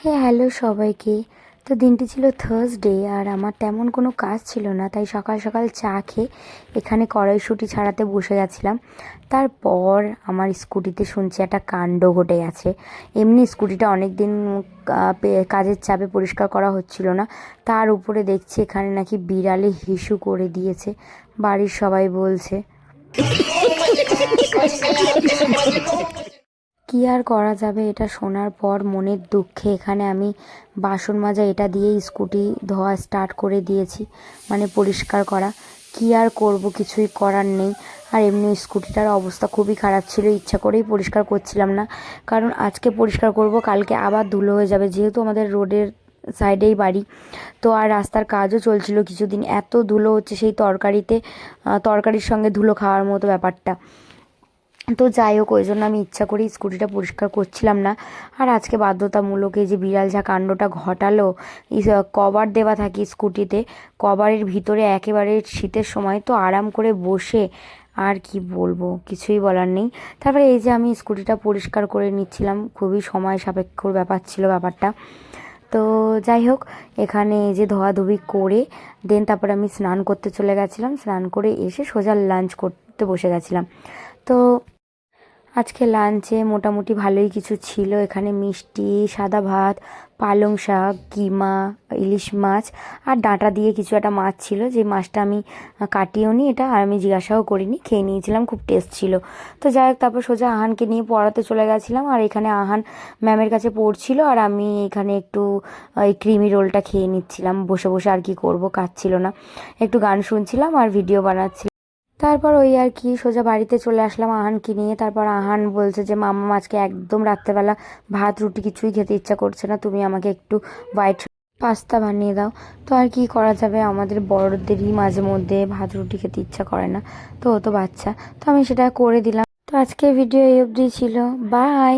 Hello সবাইকে। তো দিনটি ছিল থার্সডে আর আমার তেমন কোনো কাজ ছিল না, তাই সকাল সকাল চা খেয়ে এখানে কড়াইশুঁটি ছাড়াতে বসে গেছিলাম। তারপর আমার স্কুটিতে শুনছি একটা কাণ্ড ঘটে গেছে। এমনি স্কুটিটা অনেক দিন কাজের চাপে পরিষ্কার করা হচ্ছিল না, তার উপরে দেখছি এখানে নাকি বিড়ালে হিসু করে দিয়েছে। বাড়ির সবাই বলছে কী আর করা যাবে। এটা শোনার পর মনের দুঃখে এখানে আমি বাসন মাজা এটা দিয়েই স্কুটি ধোয়া স্টার্ট করে দিয়েছি, মানে পরিষ্কার করা। কী আর করব, কিছুই করার নেই। আর এমনি স্কুটিটার অবস্থা খুবই খারাপ ছিল, ইচ্ছা করেই পরিষ্কার করছিলাম না, কারণ আজকে পরিষ্কার করব কালকে আবার ধুলো হয়ে যাবে, যেহেতু আমাদের রোডের সাইডেই বাড়ি। তো আর রাস্তার কাজও চলছিল কিছুদিন, এত ধুলো হচ্ছে সেই তরকারির সঙ্গে ধুলো খাওয়ার মতো ব্যাপারটা। তো যাই হোক, ওই জন্য আমি ইচ্ছা করেই স্কুটিটা পরিষ্কার করছিলাম না। আর আজকে বাধ্যতামূলক এই যে বিড়াল যা কাণ্ডটা ঘটালো, কভার দেওয়া থাকে স্কুটিতে, কভারের ভিতরে একেবারে শীতের সময় তো আরাম করে বসে আর কি বলবো, কিছুই বলার নেই। তারপরে এই যে আমি স্কুটিটা পরিষ্কার করে নিচ্ছিলাম, খুবই সময় সাপেক্ষর ব্যাপার ছিল ব্যাপারটা। তো যাই হোক, এখানে এই যে ধোয়াধুয়ি করে দেন তারপরে আমি স্নান করতে চলে গেছিলাম। স্নান করে এসে সোজা লাঞ্চ করতে বসে গেছিলাম। তো আজকে লাঞ্চে মোটামুটি ভালোই কিছু ছিল। এখানে মিষ্টি, সাদা ভাত, পালং শাক, কিমা, ইলিশ মাছ আর ডাঁটা দিয়ে কিছু একটা মাছ ছিল, যে মাছটা আমি কাটিও নি এটা, আর আমি জিজ্ঞাসাও করিনি, খেয়ে নিয়েছিলাম, খুব টেস্ট ছিল। তো যাই হোক, তারপর সোজা আহানকে নিয়ে পড়াতে চলে গেছিলাম। আর এখানে আহান ম্যামের কাছে পড়ছিল আর আমি এখানে একটু এই ক্রিমি রোলটা খেয়ে নিচ্ছিলাম বসে বসে। আর কি করব, কাজ ছিল না, একটু গান শুনছিলাম আর ভিডিও বানাচ্ছিলাম। তারপর ওই আর কি সোজা বাড়িতে চলে আসলাম আহানকে নিয়ে। তারপর আহান বলছে যে মাম্মা আজকে একদম রাত্রেবেলা ভাত রুটি কিছুই খেতে ইচ্ছা করছে না, তুমি আমাকে একটু হোয়াইট পাস্তা বানিয়ে দাও। তো আর কি করা যাবে, আমাদের বড়দেরই মাঝে মধ্যে ভাত রুটি খেতে ইচ্ছা করে না, তো ও তো বাচ্চা, তো আমি সেটা করে দিলাম। তো আজকে ভিডিও এই অবধি ছিল, বাই।